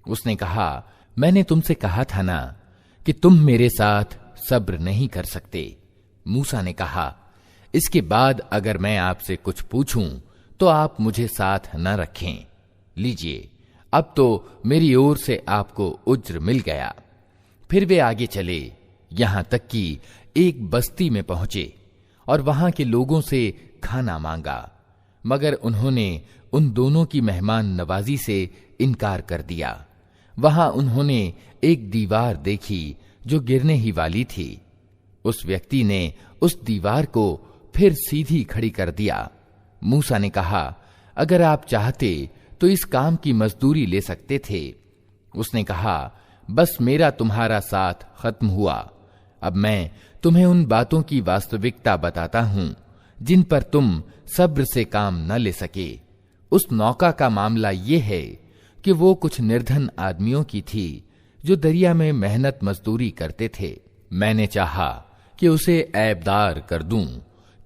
उसने कहा, मैंने तुमसे कहा था ना कि तुम मेरे साथ सब्र नहीं कर सकते। मूसा ने कहा, इसके बाद अगर मैं आपसे कुछ पूछूं तो आप मुझे साथ न रखें। लीजिए, अब तो मेरी ओर से आपको उज्र मिल गया। फिर वे आगे चले, यहां तक कि एक बस्ती में पहुंचे और वहां के लोगों से खाना मांगा, मगर उन्होंने उन दोनों की मेहमान नवाजी से इनकार कर दिया। वहां उन्होंने एक दीवार देखी जो गिरने ही वाली थी। उस व्यक्ति ने उस दीवार को फिर सीधी खड़ी कर दिया। मूसा ने कहा, अगर आप चाहते तो इस काम की मजदूरी ले सकते थे। उसने कहा, बस मेरा तुम्हारा साथ खत्म हुआ। अब मैं तुम्हें उन बातों की वास्तविकता बताता हूं जिन पर तुम सब्र से काम न ले सके। उस नौका का मामला ये है कि वो कुछ निर्धन आदमियों की थी जो दरिया में मेहनत मजदूरी करते थे। मैंने चाहा कि उसे ऐबदार कर दूं,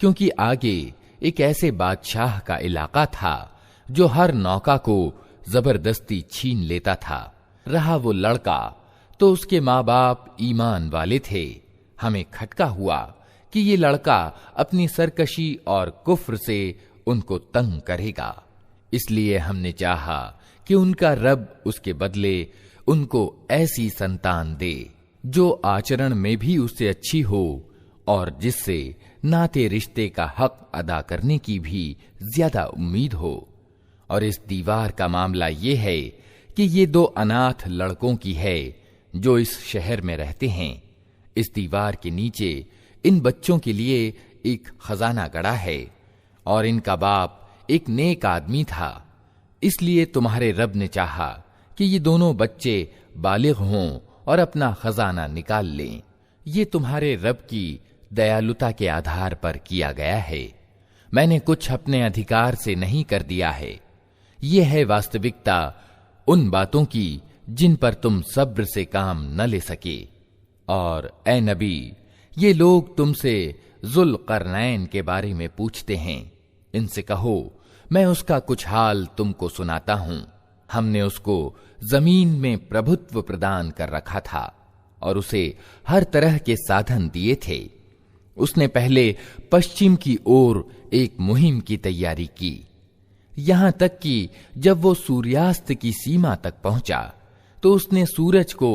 क्योंकि आगे एक ऐसे बादशाह का इलाका था जो हर नौका को जबरदस्ती छीन लेता था। रहा वो लड़का तो उसके माँ बाप ईमान वाले थे। हमें खटका हुआ कि ये लड़का अपनी सरकशी और कुफ्र से उनको तंग करेगा, इसलिए हमने चाहा कि उनका रब उसके बदले उनको ऐसी संतान दे जो आचरण में भी उससे अच्छी हो और जिससे नाते रिश्ते का हक अदा करने की भी ज्यादा उम्मीद हो। और इस दीवार का मामला ये है कि ये दो अनाथ लड़कों की है जो इस शहर में रहते हैं। इस दीवार के नीचे इन बच्चों के लिए एक खजाना गड़ा है और इनका बाप एक नेक आदमी था। इसलिए तुम्हारे रब ने चाहा कि ये दोनों बच्चे बालिग हों और अपना खजाना निकाल लें। ये तुम्हारे रब की दयालुता के आधार पर किया गया है। मैंने कुछ अपने अधिकार से नहीं कर दिया है। ये है वास्तविकता उन बातों की जिन पर तुम सब्र से काम न ले सके। और ए नबी, ये लोग तुमसे जुल्करनैन के बारे में पूछते हैं। इनसे कहो, मैं उसका कुछ हाल तुमको सुनाता हूं। हमने उसको जमीन में प्रभुत्व प्रदान कर रखा था और उसे हर तरह के साधन दिए थे। उसने पहले पश्चिम की ओर एक मुहिम की तैयारी की, यहां तक कि जब वो सूर्यास्त की सीमा तक पहुंचा तो उसने सूरज को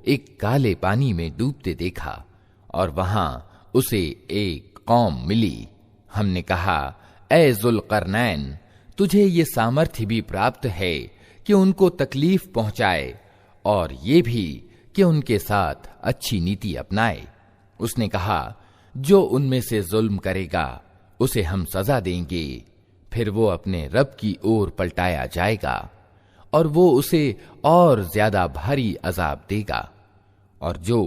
एक काले पानी में डूबते देखा और वहां उसे एक कौम मिली। हमने कहा, ए जुल्करनैन, तुझे ये सामर्थ्य भी प्राप्त है कि उनको तकलीफ पहुंचाए और ये भी कि उनके साथ अच्छी नीति अपनाए। उसने कहा, जो उनमें से जुल्म करेगा उसे हम सजा देंगे। फिर वो अपने रब की ओर पलटाया जाएगा और वो उसे और ज्यादा भारी अजाब देगा। और जो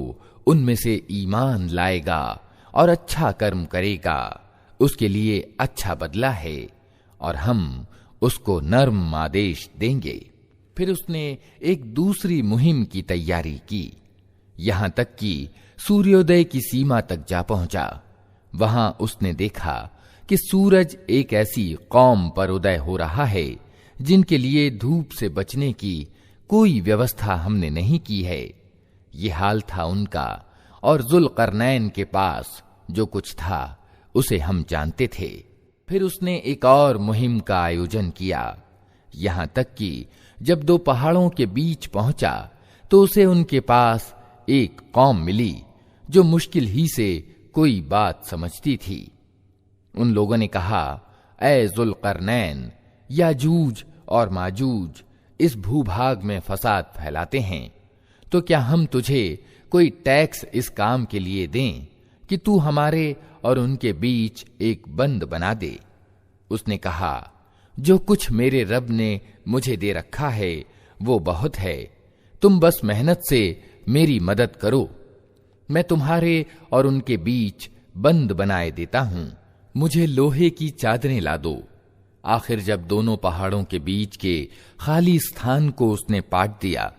उनमें से ईमान लाएगा और अच्छा कर्म करेगा उसके लिए अच्छा बदला है और हम उसको नर्म आदेश देंगे। फिर उसने एक दूसरी मुहिम की तैयारी की, यहां तक कि सूर्योदय की सीमा तक जा पहुंचा। वहां उसने देखा कि सूरज एक ऐसी कौम पर उदय हो रहा है जिनके लिए धूप से बचने की कोई व्यवस्था हमने नहीं की है। ये हाल था उनका, और जुल्करनैन के पास जो कुछ था उसे हम जानते थे। फिर उसने एक और मुहिम का आयोजन किया, यहां तक कि जब दो पहाड़ों के बीच पहुंचा तो उसे उनके पास एक कौम मिली जो मुश्किल ही से कोई बात समझती थी। उन लोगों ने कहा, ए जुल्करनैन, याजूज और माजूज इस भूभाग में फसाद फैलाते हैं, तो क्या हम तुझे कोई टैक्स इस काम के लिए दें कि तू हमारे और उनके बीच एक बंद बना दे। उसने कहा, जो कुछ मेरे रब ने मुझे दे रखा है वो बहुत है, तुम बस मेहनत से मेरी मदद करो, मैं तुम्हारे और उनके बीच बंद बनाए देता हूं। मुझे लोहे की चादरें ला दो। आखिर जब दोनों पहाड़ों के बीच के खाली स्थान को उसने पाट दिया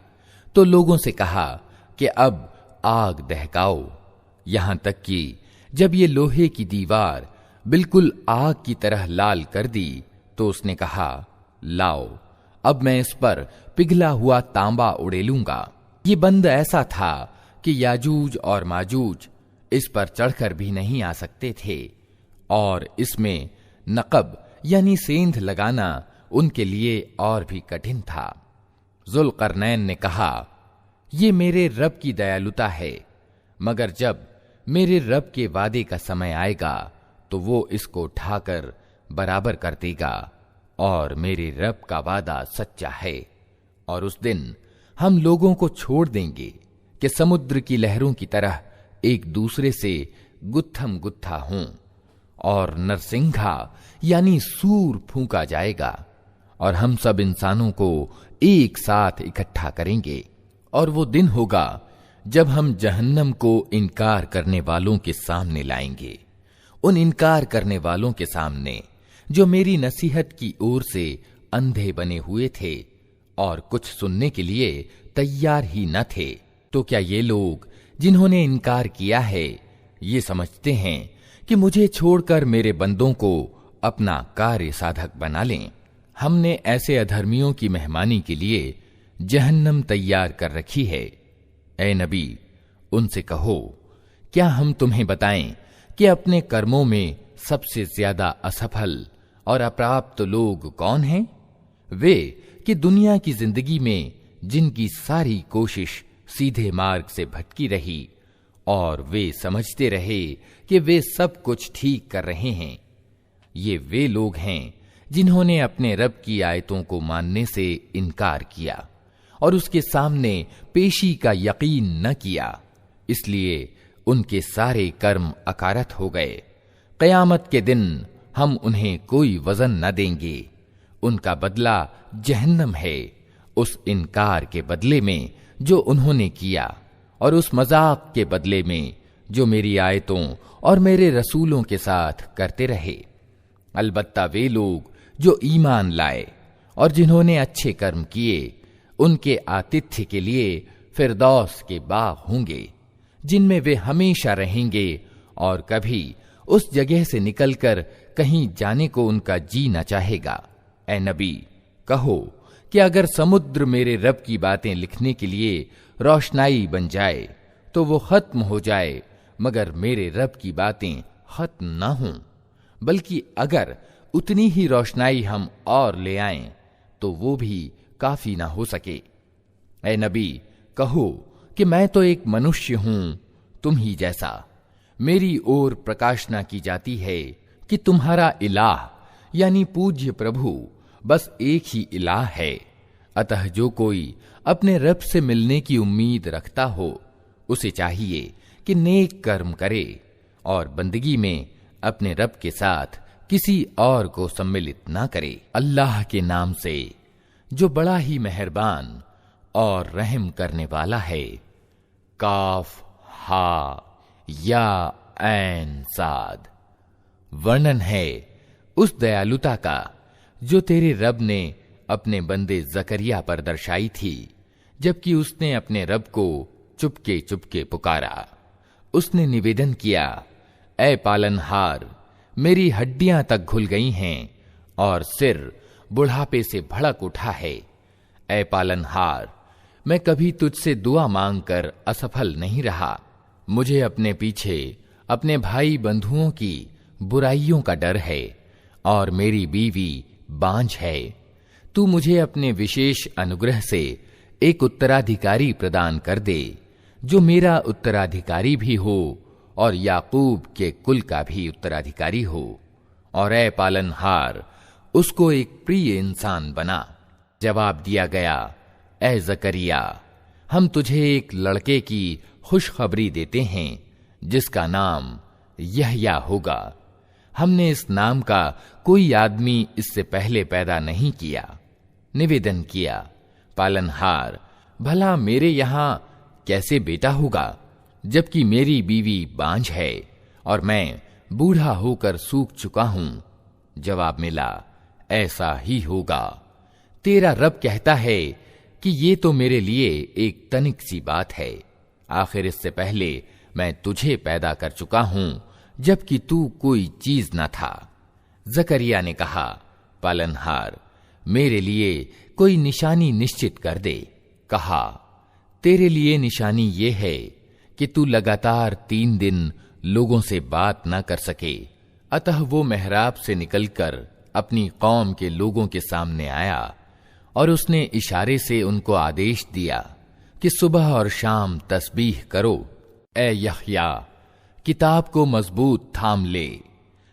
तो लोगों से कहा कि अब आग दहकाओ। यहां तक कि जब ये लोहे की दीवार बिल्कुल आग की तरह लाल कर दी तो उसने कहा, लाओ अब मैं इस पर पिघला हुआ तांबा उड़ेलूंगा। ये बंद ऐसा था कि याजूज और माजूज इस पर चढ़कर भी नहीं आ सकते थे और इसमें नकब यानी सेंध लगाना उनके लिए और भी कठिन था। जुल्करनैन ने कहा, ये मेरे रब की दयालुता है, मगर जब मेरे रब के वादे का समय आएगा तो वो इसको उठाकर बराबर कर देगा और मेरे रब का वादा सच्चा है। और उस दिन हम लोगों को छोड़ देंगे कि समुद्र की लहरों की तरह एक दूसरे से गुत्थम गुत्था हों, और नरसिंघा यानी सूर फूंका जाएगा और हम सब इंसानों को एक साथ इकट्ठा करेंगे। और वो दिन होगा जब हम जहन्नम को इनकार करने वालों के सामने लाएंगे, उन इनकार करने वालों के सामने जो मेरी नसीहत की ओर से अंधे बने हुए थे और कुछ सुनने के लिए तैयार ही न थे। तो क्या ये लोग जिन्होंने इनकार किया है ये समझते हैं कि मुझे छोड़कर मेरे बंदों को अपना कार्य साधक बना लें? हमने ऐसे अधर्मियों की मेहमानी के लिए जहन्नम तैयार कर रखी है। ए नबी, उनसे कहो, क्या हम तुम्हें बताएं कि अपने कर्मों में सबसे ज्यादा असफल और अप्राप्त लोग कौन हैं? वे कि दुनिया की जिंदगी में जिनकी सारी कोशिश सीधे मार्ग से भटकी रही और वे समझते रहे कि वे सब कुछ ठीक कर रहे हैं। ये वे लोग हैं जिन्होंने अपने रब की आयतों को मानने से इनकार किया और उसके सामने पेशी का यकीन न किया, इसलिए उनके सारे कर्म अकारत हो गए। क़यामत के दिन हम उन्हें कोई वजन न देंगे, उनका बदला जहन्नम है, उस इनकार के बदले में जो उन्होंने किया और उस मजाक के बदले में जो मेरी आयतों और मेरे रसूलों के साथ करते रहे। अलबत्ता वे लोग जो ईमान लाए और जिन्होंने अच्छे कर्म किए, उनके आतिथ्य के लिए फिरदौस के बाग होंगे जिनमें वे हमेशा रहेंगे और कभी उस जगह से निकलकर कहीं जाने को उनका जी न चाहेगा। ए नबी, कहो कि अगर समुद्र मेरे रब की बातें लिखने के लिए रोशनाई बन जाए तो वो खत्म हो जाए, मगर मेरे रब की बातें खत्म न हों, बल्कि अगर उतनी ही रोशनाई हम और ले आएं तो वो भी काफी ना हो सके। ए नबी, कहो कि मैं तो एक मनुष्य हूं तुम ही जैसा, मेरी ओर प्रकाशना की जाती है कि तुम्हारा इलाह यानी पूज्य प्रभु बस एक ही इलाह है। अतः जो कोई अपने रब से मिलने की उम्मीद रखता हो उसे चाहिए कि नेक कर्म करे और बंदगी में अपने रब के साथ किसी और को सम्मिलित ना करे। अल्लाह के नाम से जो बड़ा ही मेहरबान और रहम करने वाला है। काफ हा या ऐन साद। वर्णन है उस दयालुता का जो तेरे रब ने अपने बंदे जकरिया पर दर्शाई थी, जबकि उसने अपने रब को चुपके चुपके पुकारा। उसने निवेदन किया, ऐ पालनहार, मेरी हड्डियां तक घुल गई हैं और सिर बुढ़ापे से भड़क उठा है। ऐ पालनहार, मैं कभी तुझसे दुआ मांगकर असफल नहीं रहा। मुझे अपने पीछे अपने भाई बंधुओं की बुराइयों का डर है और मेरी बीवी बांझ है। तू मुझे अपने विशेष अनुग्रह से एक उत्तराधिकारी प्रदान कर दे जो मेरा उत्तराधिकारी भी हो और याकूब के कुल का भी उत्तराधिकारी हो। और ऐ पालनहार, उसको एक प्रिय इंसान बना। जवाब दिया गया, ऐ जकरिया, हम तुझे एक लड़के की खुशखबरी देते हैं जिसका नाम यहया होगा। हमने इस नाम का कोई आदमी इससे पहले पैदा नहीं किया। निवेदन किया, पालनहार, भला मेरे यहां कैसे बेटा होगा जबकि मेरी बीवी बांझ है और मैं बूढ़ा होकर सूख चुका हूं। जवाब मिला, ऐसा ही होगा। तेरा रब कहता है कि ये तो मेरे लिए एक तनिक सी बात है। आखिर इससे पहले मैं तुझे पैदा कर चुका हूं जबकि तू कोई चीज न था। जकरिया ने कहा, पालनहार, मेरे लिए कोई निशानी निश्चित कर दे। कहा, तेरे लिए निशानी ये है कि तू लगातार 3 दिन लोगों से बात न कर सके। अतः वो मेहराब से निकलकर अपनी कौम के लोगों के सामने आया और उसने इशारे से उनको आदेश दिया कि सुबह और शाम तस्बीह करो। ए यहया, किताब को मजबूत थाम ले।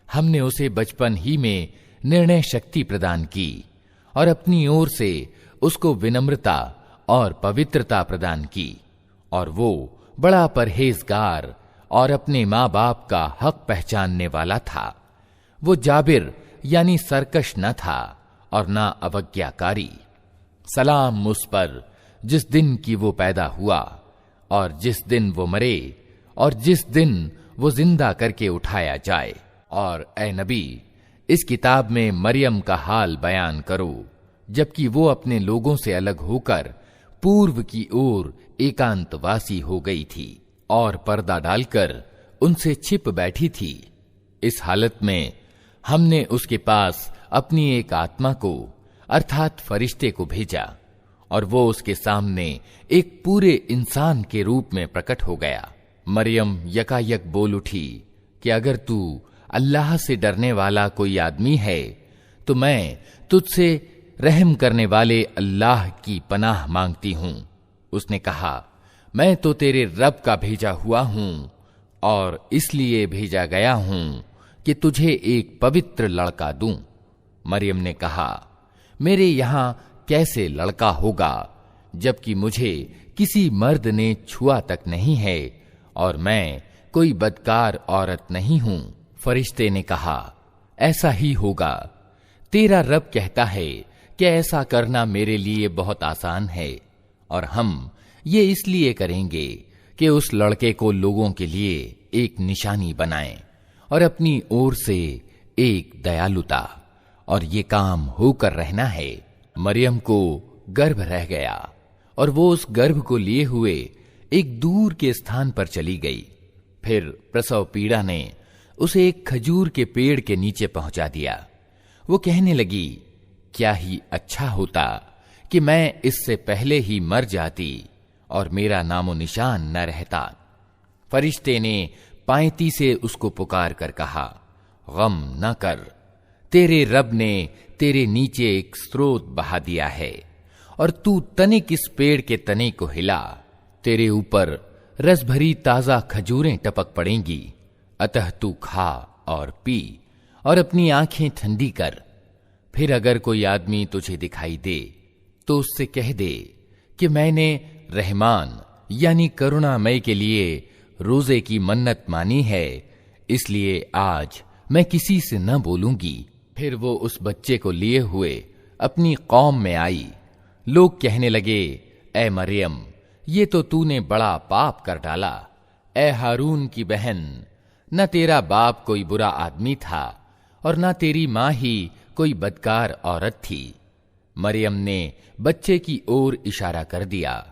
हमने उसे बचपन ही में निर्णय शक्ति प्रदान की और अपनी ओर से उसको विनम्रता और पवित्रता प्रदान की, और वो बड़ा परहेजगार और अपने माँ बाप का हक पहचानने वाला था। वो जाबिर यानी सरकश न था और न अवज्ञाकारी। सलाम उस पर जिस दिन की वो पैदा हुआ और जिस दिन वो मरे और जिस दिन वो जिंदा करके उठाया जाए। और ए नबी, इस किताब में मरियम का हाल बयान करो जबकि वो अपने लोगों से अलग होकर पूर्व की ओर एकांतवासी हो गई थी और पर्दा डालकर उनसे छिप बैठी थी। इस हालत में हमने उसके पास अपनी एक आत्मा को अर्थात फरिश्ते को भेजा और वो उसके सामने एक पूरे इंसान के रूप में प्रकट हो गया। मरियम यकायक बोल उठी कि अगर तू अल्लाह से डरने वाला कोई आदमी है तो मैं तुझसे रहम करने वाले अल्लाह की पनाह मांगती हूं। उसने कहा, मैं तो तेरे रब का भेजा हुआ हूं और इसलिए भेजा गया हूं कि तुझे एक पवित्र लड़का दूं। मरियम ने कहा, मेरे यहां कैसे लड़का होगा जबकि मुझे किसी मर्द ने छुआ तक नहीं है और मैं कोई बदकार औरत नहीं हूं। फरिश्ते ने कहा, ऐसा ही होगा। तेरा रब कहता है कि ऐसा करना मेरे लिए बहुत आसान है और हम ये इसलिए करेंगे कि उस लड़के को लोगों के लिए एक निशानी बनाएं और अपनी ओर से एक दयालुता, और ये काम होकर रहना है। मरियम को गर्भ रह गया और वो उस गर्भ को लिए हुए एक दूर के स्थान पर चली गई। फिर प्रसव पीड़ा ने उसे एक खजूर के पेड़ के नीचे पहुंचा दिया। वो कहने लगी, क्या ही अच्छा होता कि मैं इससे पहले ही मर जाती और मेरा नामो निशान न रहता। फरिश्ते ने पायती से उसको पुकार कर कहा, गम न कर, तेरे रब ने तेरे नीचे एक स्रोत बहा दिया है और तू तनिक इस पेड़ के तने को हिला, तेरे ऊपर रस भरी ताजा खजूरें टपक पड़ेंगी। अतः तू खा और पी और अपनी आंखें ठंडी कर। फिर अगर कोई आदमी तुझे दिखाई दे तो उससे कह दे कि मैंने रहमान यानी करुणामय के लिए रोजे की मन्नत मानी है, इसलिए आज मैं किसी से न बोलूंगी। फिर वो उस बच्चे को लिए हुए अपनी कौम में आई। लोग कहने लगे, ए मरियम, ये तो तूने बड़ा पाप कर डाला। ए हारून की बहन, न तेरा बाप कोई बुरा आदमी था और न तेरी मां ही कोई बदकार औरत थी। मरियम ने बच्चे की ओर इशारा कर दिया।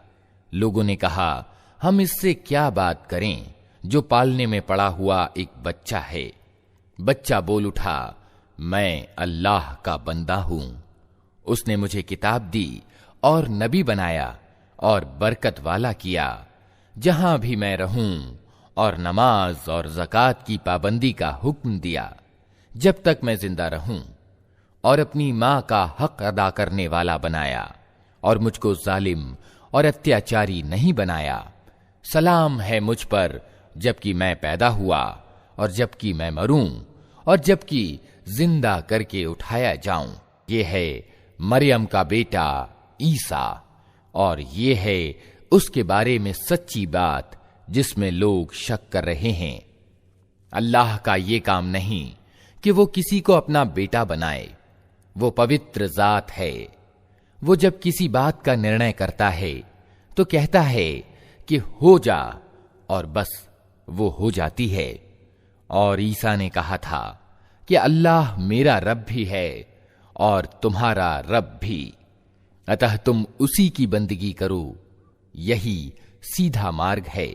लोगों ने कहा, हम इससे क्या बात करें जो पालने में पड़ा हुआ एक बच्चा है। बच्चा बोल उठा, मैं अल्लाह का बंदा हूं। उसने मुझे किताब दी और नबी बनाया और बरकत वाला किया। जहां भी मैं रहूं और नमाज और ज़कात की पाबंदी का हुक्म दिया जब तक मैं जिंदा रहूं, और अपनी मां का हक अदा करने वाला बनाया और मुझको जालिम और अत्याचारी नहीं बनाया। सलाम है मुझ पर जबकि मैं पैदा हुआ और जबकि मैं मरूं और जबकि जिंदा करके उठाया जाऊं। ये है मरियम का बेटा ईसा, और ये है उसके बारे में सच्ची बात जिसमें लोग शक कर रहे हैं। अल्लाह का ये काम नहीं कि वो किसी को अपना बेटा बनाए। वो पवित्र जात है। वो जब किसी बात का निर्णय करता है तो कहता है कि हो जा, और बस वो हो जाती है। और ईसा ने कहा था कि अल्लाह मेरा रब भी है और तुम्हारा रब भी, अतः तुम उसी की बंदगी करो, यही सीधा मार्ग है।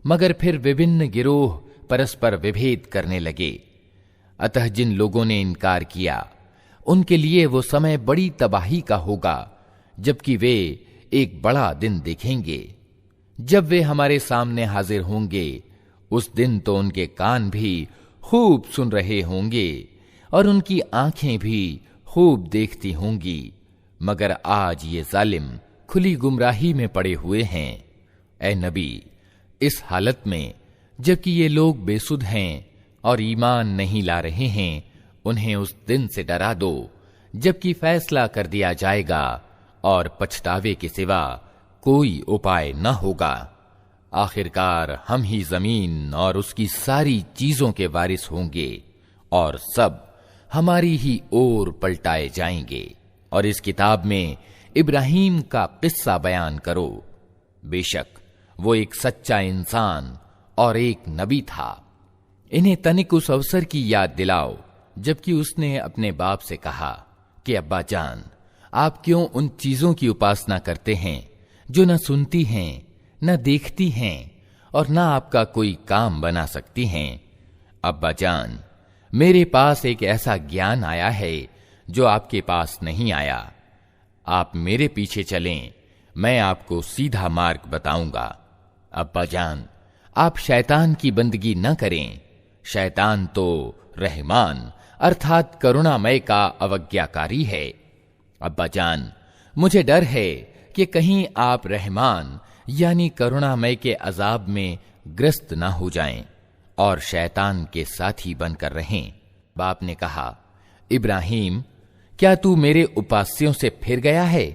मगर फिर विभिन्न गिरोह परस्पर विभेद करने लगे। अतः जिन लोगों ने इनकार किया उनके लिए वो समय बड़ी तबाही का होगा, जबकि वे एक बड़ा दिन देखेंगे। जब वे हमारे सामने हाजिर होंगे, उस दिन तो उनके कान भी खूब सुन रहे होंगे और उनकी आंखें भी खूब देखती होंगी, मगर आज ये जालिम खुली गुमराही में पड़े हुए हैं। ऐ नबी, इस हालत में जबकि ये लोग बेसुध हैं और ईमान नहीं ला रहे हैं, उन्हें उस दिन से डरा दो जबकि फैसला कर दिया जाएगा और पछतावे के सिवा कोई उपाय न होगा। आखिरकार हम ही जमीन और उसकी सारी चीजों के वारिस होंगे और सब हमारी ही ओर पलटाए जाएंगे। और इस किताब में इब्राहीम का किस्सा बयान करो। बेशक वो एक सच्चा इंसान और एक नबी था। इन्हें तनिक उस अवसर की याद दिलाओ जबकि उसने अपने बाप से कहा कि अब्बा जान, आप क्यों उन चीजों की उपासना करते हैं जो न सुनती हैं, न देखती हैं और न आपका कोई काम बना सकती हैं। अब्बा जान, मेरे पास एक ऐसा ज्ञान आया है जो आपके पास नहीं आया। आप मेरे पीछे चलें, मैं आपको सीधा मार्ग बताऊंगा। अब्बा जान, आप शैतान की बंदगी न करें। शैतान तो रहमान अर्थात करुणामय का अवज्ञाकारी है। अब्बा जान, मुझे डर है कि कहीं आप रहमान यानी करुणामय के अजाब में ग्रस्त न हो जाएं और शैतान के साथी बनकर रहें। बाप ने कहा, इब्राहीम, क्या तू मेरे उपास्यों से फिर गया है?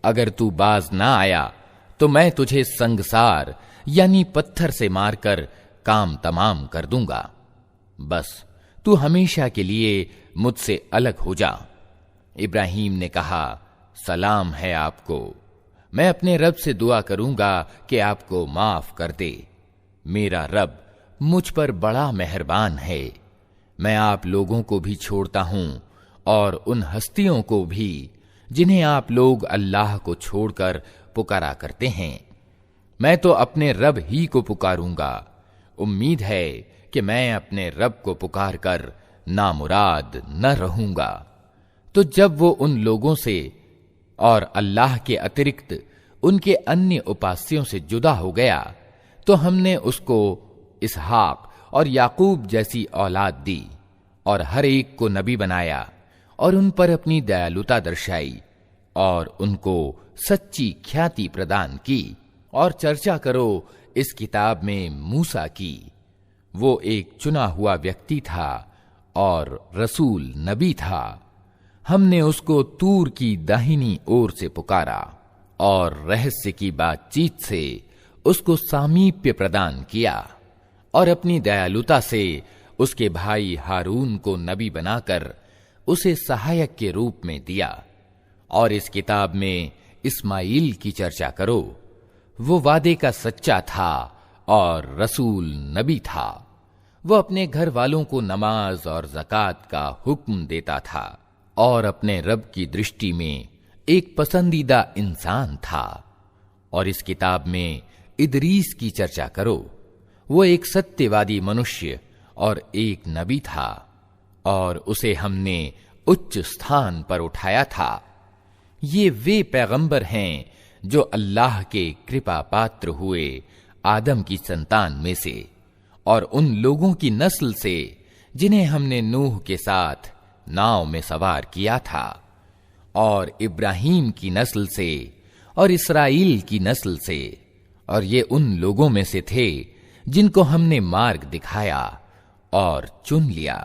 अगर तू बाज ना आया तो मैं तुझे संगसार यानी पत्थर से मारकर काम तमाम कर दूंगा। बस तू हमेशा के लिए मुझसे अलग हो जा। इब्राहीम ने कहा, सलाम है आपको। मैं अपने रब से दुआ करूंगा कि आपको माफ कर दे। मेरा रब मुझ पर बड़ा मेहरबान है। मैं आप लोगों को भी छोड़ता हूं और उन हस्तियों को भी जिन्हें आप लोग अल्लाह को छोड़कर पुकारा करते हैं। मैं तो अपने रब ही को पुकारूंगा। उम्मीद है कि मैं अपने रब को पुकार कर नामुराद न रहूंगा। तो जब वो उन लोगों से और अल्लाह के अतिरिक्त उनके अन्य उपास्यों से जुदा हो गया, तो हमने उसको इसहाक और याकूब जैसी औलाद दी और हर एक को नबी बनाया और उन पर अपनी दयालुता दर्शाई और उनको सच्ची ख्याति प्रदान की। और चर्चा करो इस किताब में मूसा की। वो एक चुना हुआ व्यक्ति था और रसूल नबी था। हमने उसको तूर की दाहिनी ओर से पुकारा और रहस्य की बातचीत से उसको सामीप्य प्रदान किया और अपनी दयालुता से उसके भाई हारून को नबी बनाकर उसे सहायक के रूप में दिया। और इस किताब में इस्माइल की चर्चा करो। वो वादे का सच्चा था और रसूल नबी था। वो अपने घर वालों को नमाज और ज़कात का हुक्म देता था और अपने रब की दृष्टि में एक पसंदीदा इंसान था। और इस किताब में इदरीस की चर्चा करो। वो एक सत्यवादी मनुष्य और एक नबी था और उसे हमने उच्च स्थान पर उठाया था। ये वे पैगंबर हैं जो अल्लाह के कृपा पात्र हुए आदम की संतान में से और उन लोगों की नस्ल से जिन्हें हमने नूह के साथ नाव में सवार किया था, और इब्राहीम की नस्ल से और इसराइल की नस्ल से। और ये उन लोगों में से थे जिनको हमने मार्ग दिखाया और चुन लिया।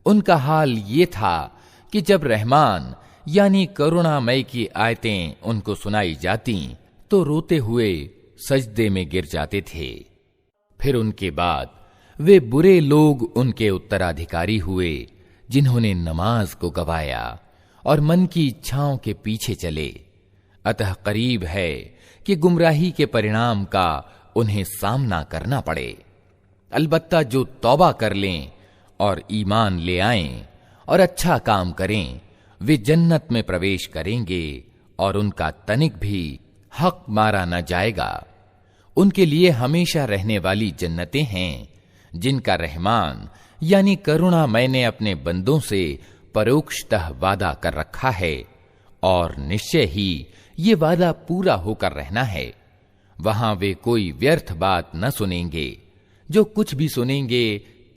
उनका हाल ये था कि जब रहमान यानी करुणामय की आयतें उनको सुनाई जाती तो रोते हुए सजदे में गिर जाते थे। फिर उनके बाद वे बुरे लोग उनके उत्तराधिकारी हुए जिन्होंने नमाज को गवाया और मन की इच्छाओं के पीछे चले। अतः करीब है कि गुमराही के परिणाम का उन्हें सामना करना पड़े। अलबत्ता जो तौबा कर लें और ईमान ले आएं और अच्छा काम करें, वे जन्नत में प्रवेश करेंगे और उनका तनिक भी हक मारा न जाएगा। उनके लिए हमेशा रहने वाली जन्नतें हैं जिनका रहमान यानी करुणा मैंने अपने बंदों से परोक्षतः वादा कर रखा है और निश्चय ही ये वादा पूरा होकर रहना है। वहां वे कोई व्यर्थ बात न सुनेंगे, जो कुछ भी सुनेंगे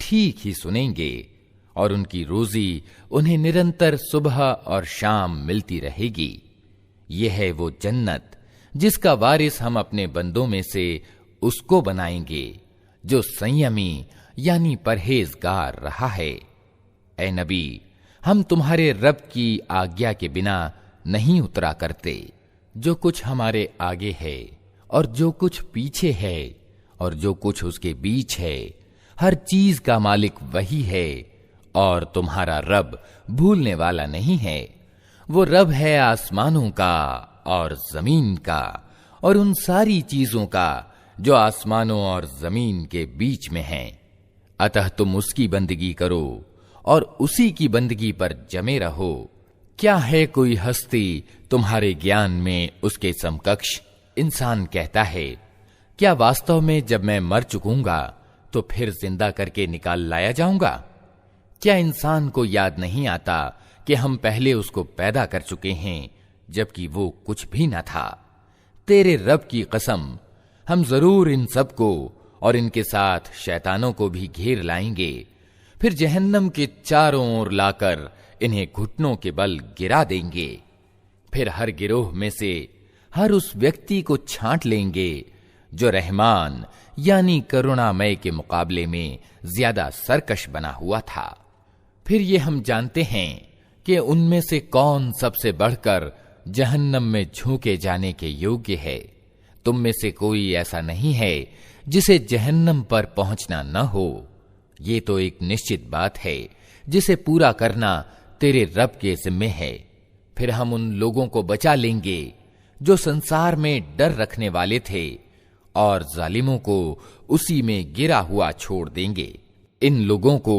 ठीक ही सुनेंगे, और उनकी रोजी उन्हें निरंतर सुबह और शाम मिलती रहेगी। यह है वो जन्नत जिसका वारिस हम अपने बंदों में से उसको बनाएंगे जो संयमी यानी परहेजगार रहा है। ऐ नबी, हम तुम्हारे रब की आज्ञा के बिना नहीं उतरा करते। जो कुछ हमारे आगे है और जो कुछ पीछे है और जो कुछ उसके बीच है, हर चीज का मालिक वही है, और तुम्हारा रब भूलने वाला नहीं है। वो रब है आसमानों का और जमीन का और उन सारी चीजों का जो आसमानों और जमीन के बीच में हैं। अतः तुम उसकी बंदगी करो और उसी की बंदगी पर जमे रहो। क्या है कोई हस्ती तुम्हारे ज्ञान में उसके समकक्ष? इंसान कहता है, क्या वास्तव में जब मैं मर चुकूंगा तो फिर जिंदा करके निकाल लाया जाऊंगा? क्या इंसान को याद नहीं आता कि हम पहले उसको पैदा कर चुके हैं जबकि वो कुछ भी न था? तेरे रब की कसम, हम जरूर इन सबको और इनके साथ शैतानों को भी घेर लाएंगे, फिर जहन्नम के चारों ओर लाकर इन्हें घुटनों के बल गिरा देंगे। फिर हर गिरोह में से हर उस व्यक्ति को छांट लेंगे जो रहमान यानी करुणामय के मुकाबले में ज्यादा सरकश बना हुआ था। फिर ये हम जानते हैं कि उनमें से कौन सबसे बढ़कर जहन्नम में झोंके जाने के योग्य है। तुम में से कोई ऐसा नहीं है जिसे जहन्नम पर पहुंचना न हो। ये तो एक निश्चित बात है जिसे पूरा करना तेरे रब के जिम्मे है। फिर हम उन लोगों को बचा लेंगे जो संसार में डर रखने वाले थे, और जालिमों को उसी में गिरा हुआ छोड़ देंगे। इन लोगों को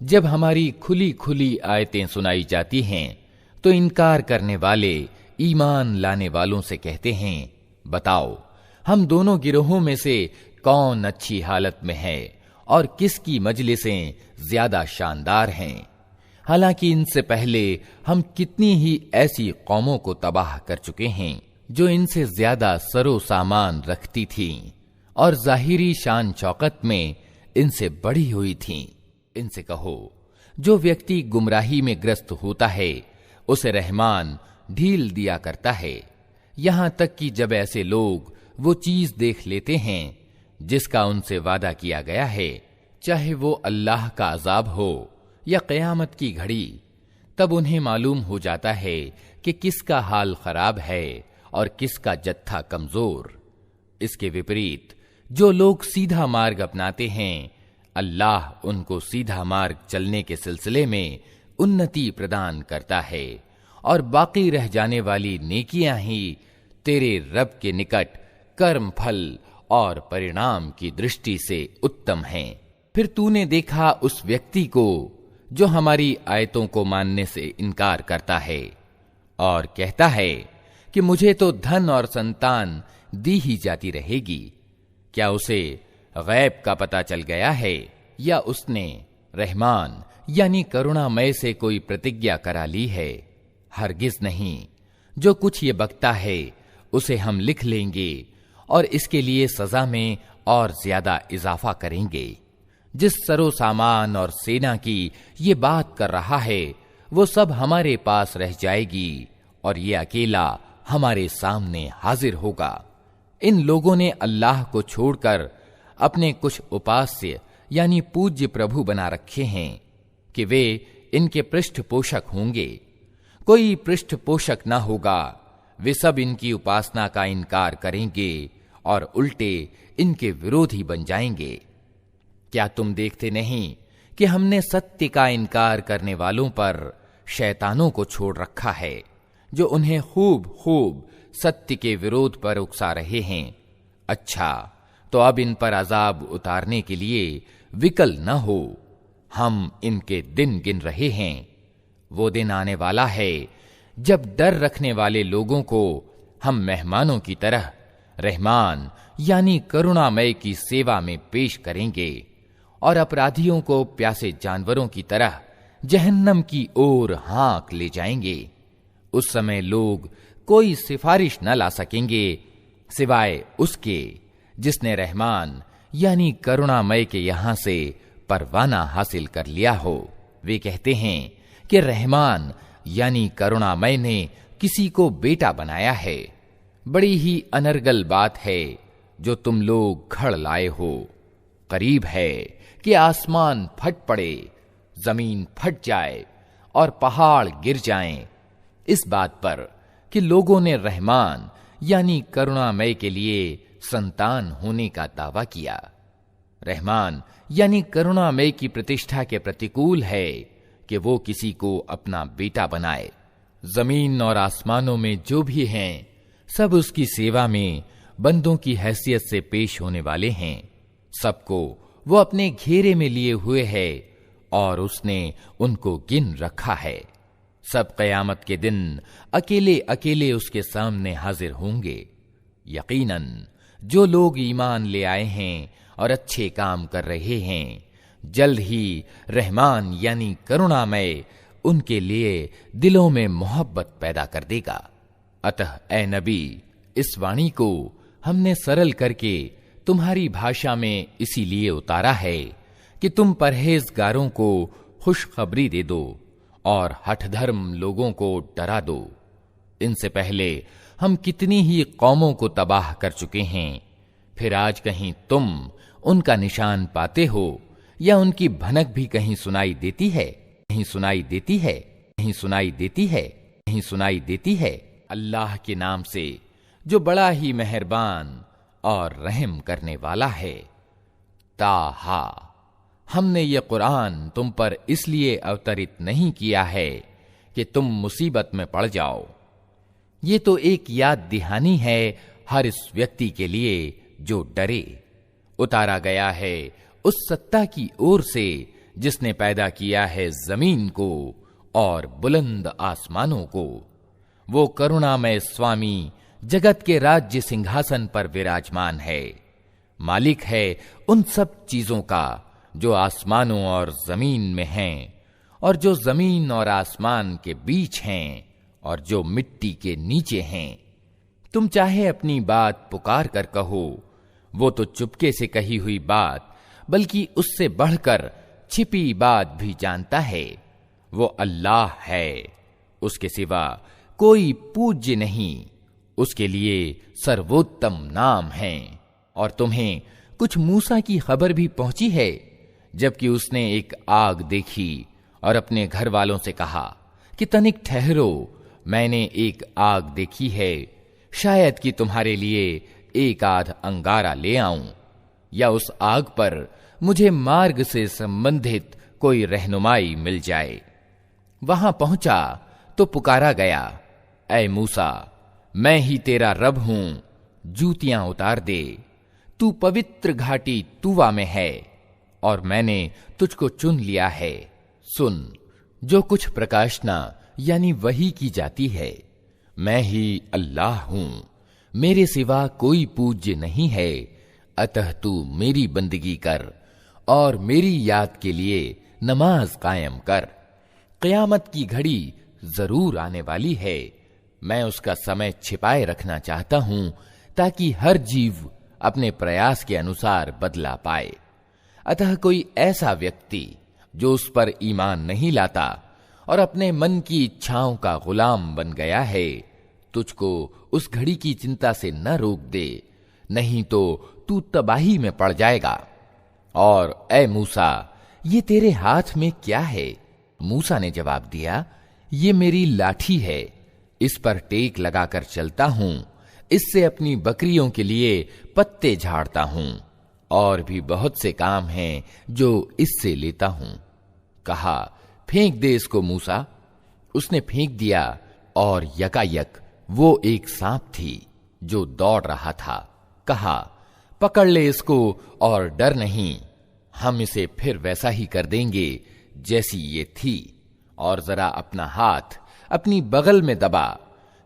जब हमारी खुली खुली आयतें सुनाई जाती हैं तो इनकार करने वाले ईमान लाने वालों से कहते हैं, बताओ हम दोनों गिरोहों में से कौन अच्छी हालत में है और किसकी मजलिसें ज्यादा शानदार हैं। हालांकि इनसे पहले हम कितनी ही ऐसी कौमों को तबाह कर चुके हैं जो इनसे ज्यादा सरो सामान रखती थीं और जाहिरी शान शौकत में इनसे बढ़ी हुई थीं। इनसे कहो, जो व्यक्ति गुमराही में ग्रस्त होता है उसे रहमान ढील दिया करता है, यहां तक कि जब ऐसे लोग वो चीज देख लेते हैं जिसका उनसे वादा किया गया है, चाहे वो अल्लाह का अजाब हो या क़यामत की घड़ी, तब उन्हें मालूम हो जाता है कि किसका हाल खराब है और किसका जत्था कमजोर। इसके विपरीत जो लोग सीधा मार्ग अपनाते हैं, अल्लाह उनको सीधा मार्ग चलने के सिलसिले में उन्नति प्रदान करता है, और बाकी रह जाने वाली नेकियां ही तेरे रब के निकट कर्म फल और परिणाम की दृष्टि से उत्तम हैं। फिर तूने देखा उस व्यक्ति को जो हमारी आयतों को मानने से इनकार करता है और कहता है कि मुझे तो धन और संतान दी ही जाती रहेगी। क्या उसे गैब का पता चल गया है या उसने रहमान यानी करुणामय से कोई प्रतिज्ञा करा ली है? हरगिज नहीं। जो कुछ ये बकता है उसे हम लिख लेंगे और इसके लिए सजा में और ज्यादा इजाफा करेंगे। जिस सरो सामान और सेना की ये बात कर रहा है वो सब हमारे पास रह जाएगी और ये अकेला हमारे सामने हाजिर होगा। इन लोगों ने अल्लाह को छोड़कर अपने कुछ उपास्य यानी पूज्य प्रभु बना रखे हैं कि वे इनके पृष्ठपोषक होंगे। कोई पृष्ठपोषक न होगा। वे सब इनकी उपासना का इनकार करेंगे और उल्टे इनके विरोधी बन जाएंगे। क्या तुम देखते नहीं कि हमने सत्य का इनकार करने वालों पर शैतानों को छोड़ रखा है, जो उन्हें खूब खूब सत्य के विरोध पर उकसा रहे हैं। अच्छा, तो अब इन पर अजाब उतारने के लिए विकल न हो। हम इनके दिन गिन रहे हैं। वो दिन आने वाला है जब डर रखने वाले लोगों को हम मेहमानों की तरह रहमान यानी करुणामय की सेवा में पेश करेंगे और अपराधियों को प्यासे जानवरों की तरह जहन्नम की ओर हाँक ले जाएंगे। उस समय लोग कोई सिफारिश न ला सकेंगे सिवाय उसके जिसने रहमान यानी करुणामय के यहां से परवाना हासिल कर लिया हो। वे कहते हैं कि रहमान यानी करुणामय ने किसी को बेटा बनाया है। बड़ी ही अनर्गल बात है जो तुम लोग घड़ लाए हो। करीब है कि आसमान फट पड़े, जमीन फट जाए और पहाड़ गिर जाएं, इस बात पर कि लोगों ने रहमान यानी करुणामय के लिए संतान होने का दावा किया। रहमान यानी करुणामय की प्रतिष्ठा के प्रतिकूल है कि वो किसी को अपना बेटा बनाए। जमीन और आसमानों में जो भी हैं, सब उसकी सेवा में बंदों की हैसियत से पेश होने वाले हैं। सबको वो अपने घेरे में लिए हुए है और उसने उनको गिन रखा है। सब क़यामत के दिन अकेले अकेले उसके सामने हाजिर होंगे। यकीनन जो लोग ईमान ले आए हैं और अच्छे काम कर रहे हैं, जल्द ही रहमान यानी करुणामय उनके लिए दिलों में मोहब्बत पैदा कर देगा। अतः ए नबी, इस वाणी को हमने सरल करके तुम्हारी भाषा में इसीलिए उतारा है कि तुम परहेजगारों को खुशखबरी दे दो और हठधर्म लोगों को डरा दो। इनसे पहले हम कितनी ही कौमों को तबाह कर चुके हैं, फिर आज कहीं तुम उनका निशान पाते हो या उनकी भनक भी कहीं सुनाई देती है? कहीं सुनाई देती है? कहीं सुनाई देती है? कहीं सुनाई देती है? अल्लाह के नाम से जो बड़ा ही मेहरबान और रहम करने वाला है। ताहा, हमने ये कुरान तुम पर इसलिए अवतरित नहीं किया है कि तुम मुसीबत में पड़ जाओ। ये तो एक याद दहानी है हर इस व्यक्ति के लिए जो डरे। उतारा गया है उस सत्ता की ओर से जिसने पैदा किया है जमीन को और बुलंद आसमानों को। वो करुणामय स्वामी जगत के राज्य सिंहासन पर विराजमान है। मालिक है उन सब चीजों का जो आसमानों और जमीन में हैं और जो जमीन और आसमान के बीच हैं और जो मिट्टी के नीचे हैं। तुम चाहे अपनी बात पुकार कर कहो, वो तो चुपके से कही हुई बात बल्कि उससे बढ़कर छिपी बात भी जानता है। वो अल्लाह है, उसके सिवा कोई पूज्य नहीं, उसके लिए सर्वोत्तम नाम है। और तुम्हें कुछ मूसा की खबर भी पहुंची है, जबकि उसने एक आग देखी और अपने घर वालों से कहा कि तनिक ठहरो, मैंने एक आग देखी है, शायद कि तुम्हारे लिए एक आध अंगारा ले आऊं या उस आग पर मुझे मार्ग से संबंधित कोई रहनुमाई मिल जाए। वहां पहुंचा तो पुकारा गया, ऐ मूसा, मैं ही तेरा रब हूं, जूतियां उतार दे। तू पवित्र घाटी तूवा में है और मैंने तुझको चुन लिया है। सुन, जो कुछ प्रकाशना यानी वही की जाती है, मैं ही अल्लाह हूं, मेरे सिवा कोई पूज्य नहीं है। अतः तू मेरी बंदगी कर और मेरी याद के लिए नमाज कायम कर। क़यामत की घड़ी जरूर आने वाली है, मैं उसका समय छिपाए रखना चाहता हूं ताकि हर जीव अपने प्रयास के अनुसार बदला पाए। अतः कोई ऐसा व्यक्ति जो उस पर ईमान नहीं लाता और अपने मन की इच्छाओं का गुलाम बन गया है, तुझको उस घड़ी की चिंता से न रोक दे, नहीं तो तू तबाही में पड़ जाएगा। और ऐ मूसा, ये तेरे हाथ में क्या है? मूसा ने जवाब दिया, ये मेरी लाठी है, इस पर टेक लगाकर चलता हूं, इससे अपनी बकरियों के लिए पत्ते झाड़ता हूं और भी बहुत से काम हैं जो इससे लेता हूं। कहा, फेंक दे इसको मूसा। उसने फेंक दिया और यकायक वो एक सांप थी जो दौड़ रहा था। कहा, पकड़ ले इसको और डर नहीं, हम इसे फिर वैसा ही कर देंगे जैसी ये थी। और जरा अपना हाथ अपनी बगल में दबा,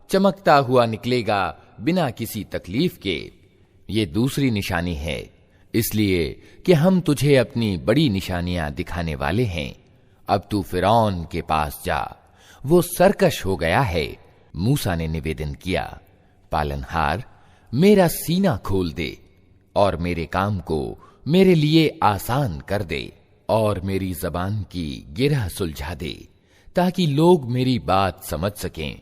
चमकता हुआ निकलेगा बिना किसी तकलीफ के। ये दूसरी निशानी है, इसलिए कि हम तुझे अपनी बड़ी निशानियां दिखाने वाले हैं। अब तू फिरौन के पास जा, वो सरकश हो गया है। मूसा ने निवेदन किया, पालनहार मेरा सीना खोल दे और मेरे काम को मेरे लिए आसान कर दे और मेरी जबान की गिरह सुलझा दे, ताकि लोग मेरी बात समझ सकें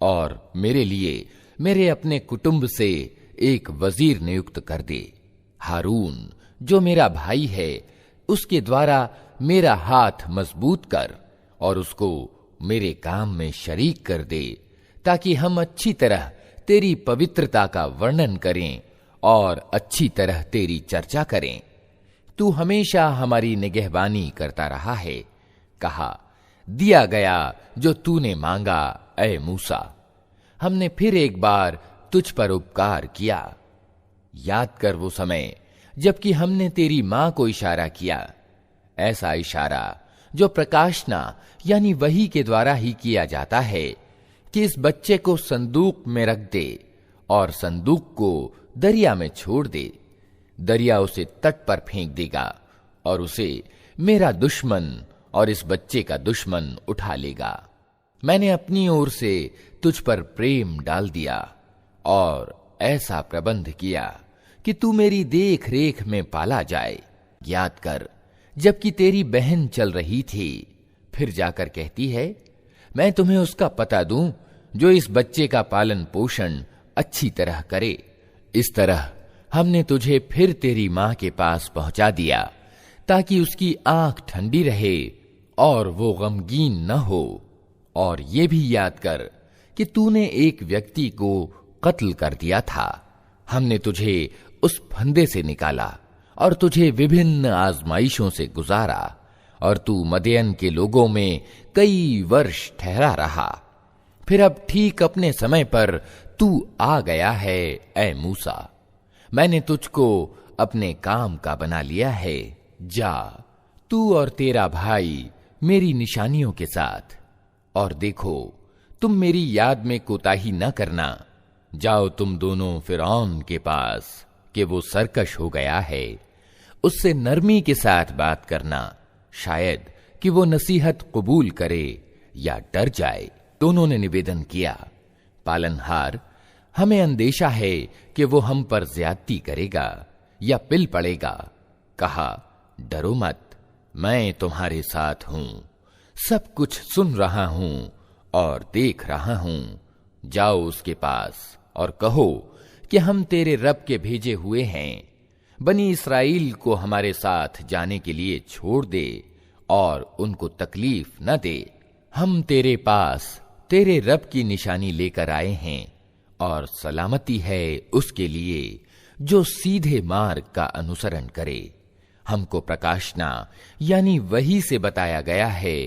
और मेरे लिए मेरे अपने कुटुंब से एक वजीर नियुक्त कर दे। हारून जो मेरा भाई है, उसके द्वारा मेरा हाथ मजबूत कर और उसको मेरे काम में शरीक कर दे, ताकि हम अच्छी तरह तेरी पवित्रता का वर्णन करें और अच्छी तरह तेरी चर्चा करें। तू हमेशा हमारी निगहबानी करता रहा है। कहा, दिया गया जो तूने मांगा ऐ मूसा। हमने फिर एक बार तुझ पर उपकार किया। याद कर वो समय जबकि हमने तेरी मां को इशारा किया, ऐसा इशारा जो प्रकाशना यानी वही के द्वारा ही किया जाता है कि इस बच्चे को संदूक में रख दे और संदूक को दरिया में छोड़ दे। दरिया उसे तट पर फेंक देगा और उसे मेरा दुश्मन और इस बच्चे का दुश्मन उठा लेगा। मैंने अपनी ओर से तुझ पर प्रेम डाल दिया और ऐसा प्रबंध किया कि तू मेरी देख रेख में पाला जाए। याद कर, जबकि तेरी बहन चल रही थी, फिर जाकर कहती है, मैं तुम्हें उसका पता दूं जो इस बच्चे का पालन पोषण अच्छी तरह करे। इस तरह हमने तुझे फिर तेरी मां के पास पहुंचा दिया, ताकि उसकी आंख ठंडी रहे और वो गमगीन न हो। और ये भी याद कर कि तूने एक व्यक्ति को कत्ल कर दिया था। हमने तुझे उस फंदे से निकाला और तुझे विभिन्न आजमाइशों से गुजारा, और तू मदयन के लोगों में कई वर्ष ठहरा रहा। फिर अब ठीक अपने समय पर तू आ गया है ऐ मूसा। मैंने तुझको अपने काम का बना लिया है। जा, तू और तेरा भाई मेरी निशानियों के साथ, और देखो तुम मेरी याद में कोताही न करना। जाओ तुम दोनों फिरौन के पास कि वो सरकश हो गया है, उससे नरमी के साथ बात करना, शायद कि वो नसीहत कबूल करे या डर जाए। दोनों ने निवेदन किया, पालनहार हमें अंदेशा है कि वो हम पर ज्यादती करेगा या पिल पड़ेगा। कहा, डरो मत, मैं तुम्हारे साथ हूं, सब कुछ सुन रहा हूं और देख रहा हूं। जाओ उसके पास और कहो कि हम तेरे रब के भेजे हुए हैं। बनी इस्राएल को हमारे साथ जाने के लिए छोड़ दे और उनको तकलीफ न दे। हम तेरे पास तेरे रब की निशानी लेकर आए हैं, और सलामती है उसके लिए जो सीधे मार्ग का अनुसरण करे। हमको प्रकाशना यानी वही से बताया गया है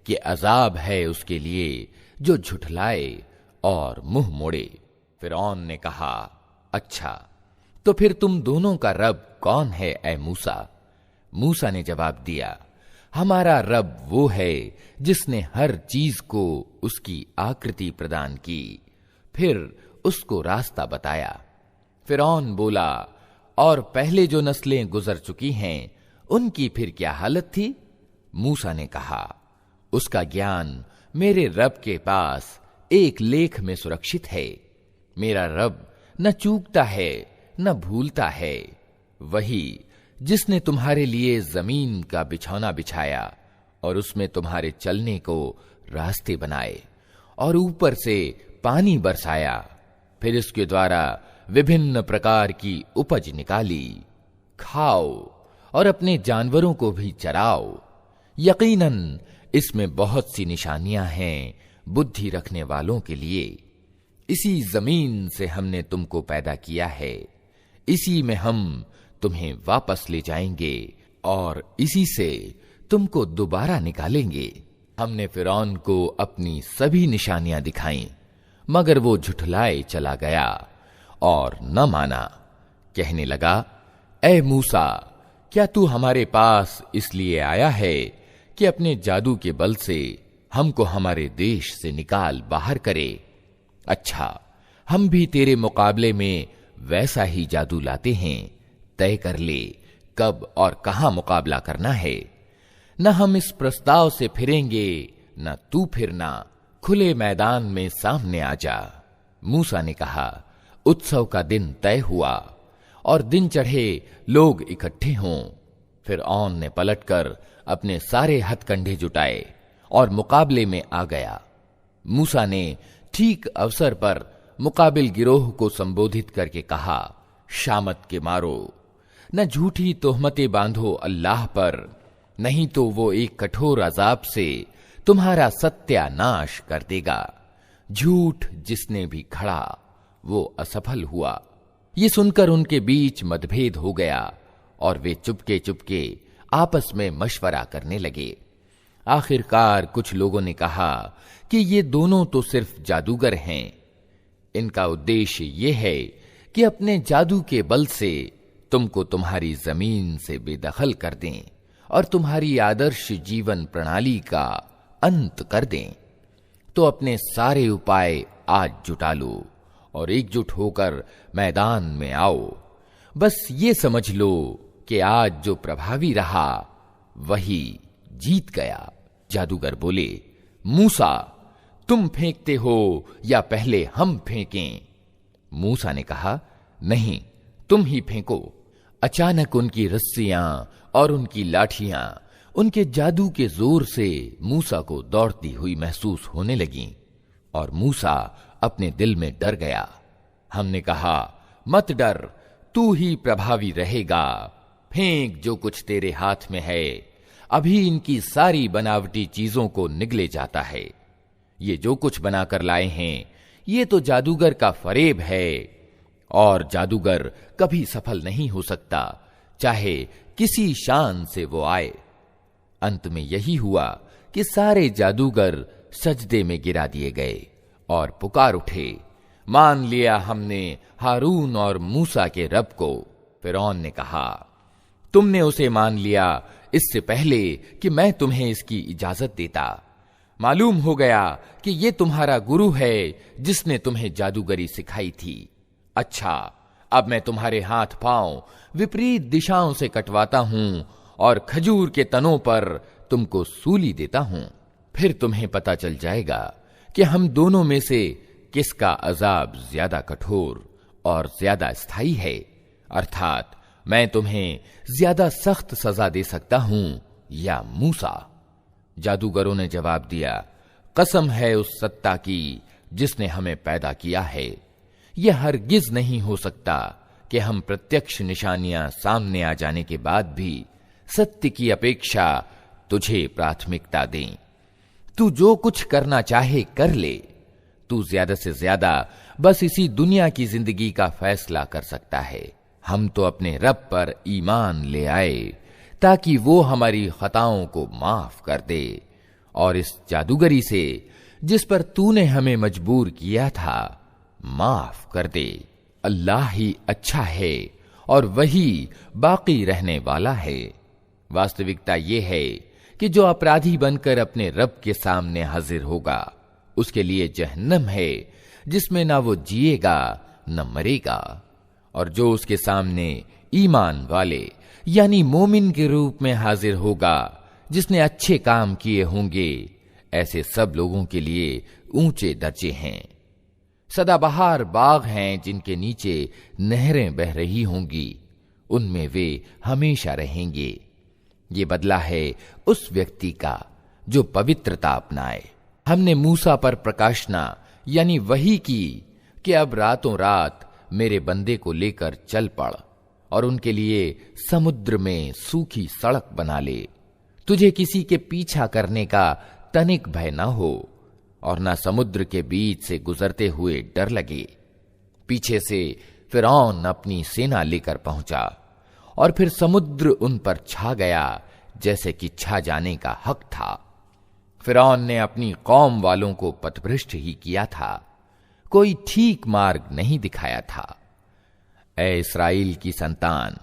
कि अजाब है उसके लिए जो झुठलाए और मुंह मोड़े। फिरौन ने कहा, अच्छा तो फिर तुम दोनों का रब कौन है ऐ मूसा? मूसा ने जवाब दिया, हमारा रब वो है जिसने हर चीज को उसकी आकृति प्रदान की, फिर उसको रास्ता बताया। फिरौन बोला, और पहले जो नस्लें गुजर चुकी हैं उनकी फिर क्या हालत थी? मूसा ने कहा, उसका ज्ञान मेरे रब के पास एक लेख में सुरक्षित है। मेरा रब न चूकता है न भूलता है। वही जिसने तुम्हारे लिए जमीन का बिछौना बिछाया और उसमें तुम्हारे चलने को रास्ते बनाए और ऊपर से पानी बरसाया, फिर इसके द्वारा विभिन्न प्रकार की उपज निकाली। खाओ और अपने जानवरों को भी चराओ। यकीनन इसमें बहुत सी निशानियां हैं बुद्धि रखने वालों के लिए। इसी जमीन से हमने तुमको पैदा किया है, इसी में हम तुम्हें वापस ले जाएंगे और इसी से तुमको दोबारा निकालेंगे। हमने फिरौन को अपनी सभी निशानियां दिखाईं, मगर वो झुठलाए चला गया और न माना। कहने लगा, ए मूसा, क्या तू हमारे पास इसलिए आया है कि अपने जादू के बल से हमको हमारे देश से निकाल बाहर करे? अच्छा, हम भी तेरे मुकाबले में वैसा ही जादू लाते हैं। तय कर ले कब और कहां मुकाबला करना है। न हम इस प्रस्ताव से फिरेंगे, न तू फिरना, खुले मैदान में सामने आ जा। मूसा ने कहा, उत्सव का दिन तय हुआ और दिन चढ़े लोग इकट्ठे हों। फिरऔन ने पलटकर अपने सारे हथकंडे जुटाए और मुकाबले में आ गया। मूसा ने ठीक अवसर पर मुकाबिल गिरोह को संबोधित करके कहा, शामत के मारो, न झूठी तोहमतें बांधो अल्लाह पर, नहीं तो वो एक कठोर अजाब से तुम्हारा सत्यानाश कर देगा। झूठ जिसने भी खड़ा वो असफल हुआ। ये सुनकर उनके बीच मतभेद हो गया और वे चुपके चुपके आपस में मशवरा करने लगे। आखिरकार कुछ लोगों ने कहा कि ये दोनों तो सिर्फ जादूगर हैं। इनका उद्देश्य ये है कि अपने जादू के बल से तुमको तुम्हारी जमीन से बेदखल कर दें और तुम्हारी आदर्श जीवन प्रणाली का अंत कर दें। तो अपने सारे उपाय आज जुटा लो और एकजुट होकर मैदान में आओ। बस ये समझ लो कि आज जो प्रभावी रहा वही जीत गया। जादूगर बोले, मूसा, तुम फेंकते हो या पहले हम फेंकें? मूसा ने कहा, नहीं, तुम ही फेंको। अचानक उनकी रस्सियां और उनकी लाठियां उनके जादू के जोर से मूसा को दौड़ती हुई महसूस होने लगीं और मूसा अपने दिल में डर गया। हमने कहा, मत डर, तू ही प्रभावी रहेगा। फेंक जो कुछ तेरे हाथ में है, अभी इनकी सारी बनावटी चीजों को निगले जाता है। ये जो कुछ बनाकर लाए हैं ये तो जादूगर का फरेब है और जादूगर कभी सफल नहीं हो सकता, चाहे किसी शान से वो आए। अंत में यही हुआ कि सारे जादूगर सजदे में गिरा दिए गए और पुकार उठे, मान लिया हमने हारून और मूसा के रब को। फिरौन ने कहा, तुमने उसे मान लिया इससे पहले कि मैं तुम्हें इसकी इजाजत देता। मालूम हो गया कि ये तुम्हारा गुरु है जिसने तुम्हें जादूगरी सिखाई थी। अच्छा, अब मैं तुम्हारे हाथ पांव विपरीत दिशाओं से कटवाता हूं और खजूर के तनों पर तुमको सूली देता हूं। फिर तुम्हें पता चल जाएगा कि हम दोनों में से किसका अजाब ज्यादा कठोर और ज्यादा स्थायी है। अर्थात मैं तुम्हें ज्यादा सख्त सजा दे सकता हूं या मूसा। जादूगरों ने जवाब दिया, कसम है उस सत्ता की जिसने हमें पैदा किया है, यह हरगिज नहीं हो सकता कि हम प्रत्यक्ष निशानियां सामने आ जाने के बाद भी सत्य की अपेक्षा तुझे प्राथमिकता दें। तू जो कुछ करना चाहे कर ले। तू ज्यादा से ज्यादा बस इसी दुनिया की जिंदगी का फैसला कर सकता है। हम तो अपने रब पर ईमान ले आए ताकि वो हमारी खताओं को माफ कर दे और इस जादूगरी से जिस पर तूने हमें मजबूर किया था माफ कर दे। अल्लाह ही अच्छा है और वही बाकी रहने वाला है। वास्तविकता ये है कि जो अपराधी बनकर अपने रब के सामने हाजिर होगा उसके लिए जहन्नम है जिसमें ना वो जिएगा न मरेगा, और जो उसके सामने ईमान वाले यानी मोमिन के रूप में हाजिर होगा जिसने अच्छे काम किए होंगे, ऐसे सब लोगों के लिए ऊंचे दर्जे हैं। सदाबहार बाग हैं जिनके नीचे नहरें बह रही होंगी, उनमें वे हमेशा रहेंगे। ये बदला है उस व्यक्ति का जो पवित्रता अपनाए। हमने मूसा पर प्रकाशना यानी वही की कि अब रातों रात मेरे बंदे को लेकर चल पड़ और उनके लिए समुद्र में सूखी सड़क बना ले। तुझे किसी के पीछा करने का तनिक भय न हो और न समुद्र के बीच से गुजरते हुए डर लगे। पीछे से फिरौन अपनी सेना लेकर पहुंचा और फिर समुद्र उन पर छा गया जैसे कि छा जाने का हक था। फिरौन ने अपनी कौम वालों को पथभ्रष्ट ही किया था, कोई ठीक मार्ग नहीं दिखाया था। ऐ इस्राएल की संतान,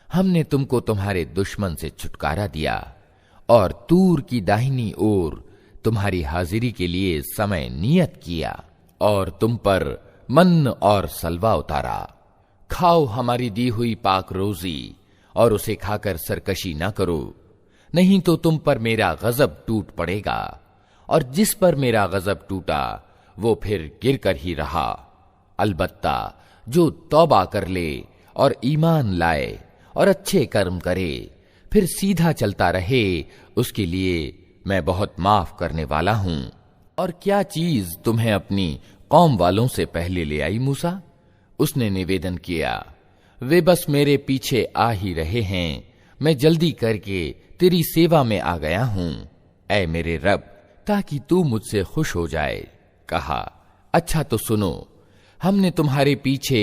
हमने तुमको तुम्हारे दुश्मन से छुटकारा दिया और तूर की दाहिनी ओर तुम्हारी हाजिरी के लिए समय नियत किया और तुम पर मन और सलवा उतारा। खाओ हमारी दी हुई पाक रोजी और उसे खाकर सरकशी ना करो, नहीं तो तुम पर मेरा गजब टूट पड़ेगा। और जिस पर मेरा गजब टूटा वो फिर गिर कर ही रहा। अलबत्ता जो तौबा कर ले और ईमान लाए और अच्छे कर्म करे, फिर सीधा चलता रहे, उसके लिए मैं बहुत माफ करने वाला हूं। और क्या चीज तुम्हें अपनी कौम वालों से पहले ले आई मूसा? उसने निवेदन किया, वे बस मेरे पीछे आ ही रहे हैं, मैं जल्दी करके तेरी सेवा में आ गया हूं, ऐ मेरे रब, ताकि तू मुझसे खुश हो जाए। कहा, अच्छा तो सुनो, हमने तुम्हारे पीछे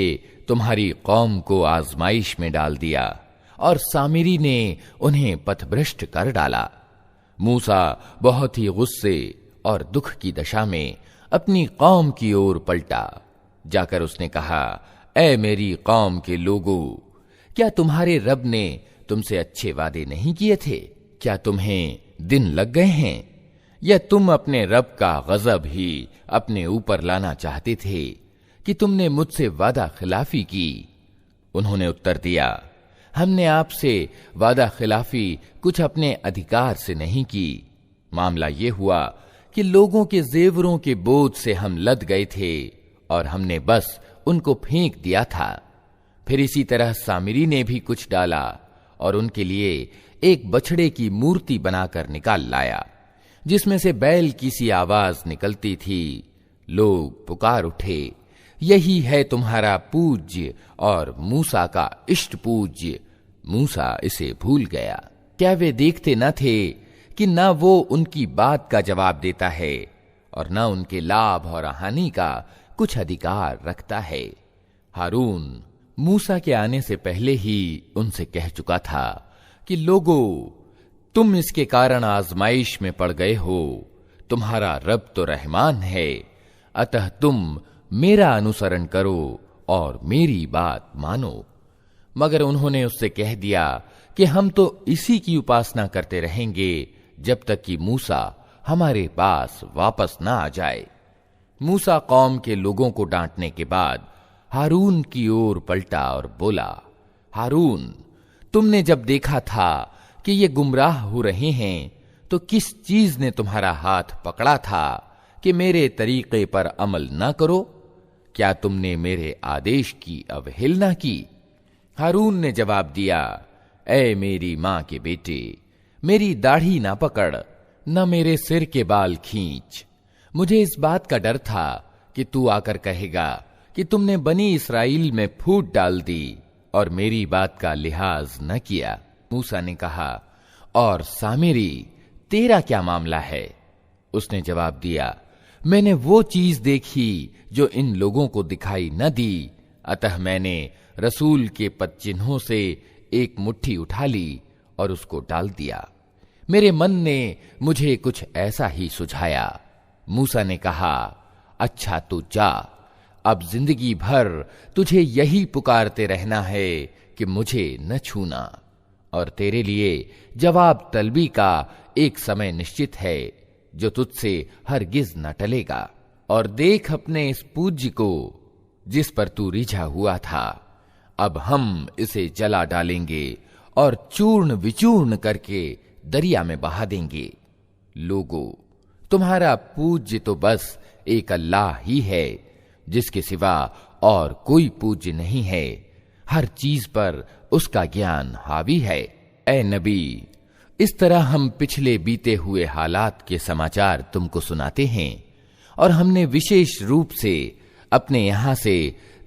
तुम्हारी कौम को आजमाइश में डाल दिया और सामिरी ने उन्हें पथभ्रष्ट कर डाला। मूसा बहुत ही गुस्से और दुख की दशा में अपनी कौम की ओर पलटा। जाकर उसने कहा, ऐ मेरी कौम के लोगों, क्या तुम्हारे रब ने तुमसे अच्छे वादे नहीं किए थे? क्या तुम्हें दिन लग गए हैं? या तुम अपने रब का गजब ही अपने ऊपर लाना चाहते थे कि तुमने मुझसे वादा खिलाफी की? उन्होंने उत्तर दिया, हमने आपसे वादा खिलाफी कुछ अपने अधिकार से नहीं की। मामला ये हुआ कि लोगों के जेवरों के बोझ से हम लद गए थे और हमने बस उनको फेंक दिया था। फिर इसी तरह सामिरी ने भी कुछ डाला और उनके लिए एक बछड़े की मूर्ति बनाकर निकाल लाया, जिसमें से बैल की सी आवाज निकलती थी। लोग पुकार उठे, यही है तुम्हारा पूज्य और मूसा का इष्ट पूज्य। मूसा इसे भूल गया। क्या वे देखते न थे कि न वो उनकी बात का जवाब देता है और न उनके लाभ और हानि का कुछ अधिकार रखता है? हारून मूसा के आने से पहले ही उनसे कह चुका था कि लोगों, तुम इसके कारण आजमाइश में पड़ गए हो। तुम्हारा रब तो रहमान है, अतः तुम मेरा अनुसरण करो और मेरी बात मानो। मगर उन्होंने उससे कह दिया कि हम तो इसी की उपासना करते रहेंगे जब तक कि मूसा हमारे पास वापस ना आ जाए। मूसा कौम के लोगों को डांटने के बाद हारून की ओर पलटा और बोला, हारून, तुमने जब देखा था कि ये गुमराह हो रहे हैं तो किस चीज ने तुम्हारा हाथ पकड़ा था कि मेरे तरीके पर अमल न करो? क्या तुमने मेरे आदेश की अवहेलना की? हारून ने जवाब दिया, ऐ मेरी मां के बेटे, मेरी दाढ़ी ना पकड़, न मेरे सिर के बाल खींच। मुझे इस बात का डर था कि तू आकर कहेगा कि तुमने बनी इस्राएल में फूट डाल दी और मेरी बात का लिहाज न किया। मूसा ने कहा, और सामिरी, तेरा क्या मामला है? उसने जवाब दिया, मैंने वो चीज देखी जो इन लोगों को दिखाई न दी, अतः मैंने रसूल के पदचिन्हों से एक मुट्ठी उठा ली और उसको डाल दिया। मेरे मन ने मुझे कुछ ऐसा ही सुझाया। मूसा ने कहा, अच्छा तो जा, अब जिंदगी भर तुझे यही पुकारते रहना है कि मुझे न छूना, और तेरे लिए जवाब तलबी का एक समय निश्चित है जो तुझसे हरगिज न टलेगा। और देख अपने इस पूज्य को जिस पर तू रिझा हुआ था, अब हम इसे जला डालेंगे और चूर्ण विचूर्ण करके दरिया में बहा देंगे। लोगों, तुम्हारा पूज्य तो बस एक अल्लाह ही है, जिसके सिवा और कोई पूज्य नहीं है। हर चीज पर उसका ज्ञान हावी है। ऐ नबी, इस तरह हम पिछले बीते हुए हालात के समाचार तुमको सुनाते हैं, और हमने विशेष रूप से अपने यहां से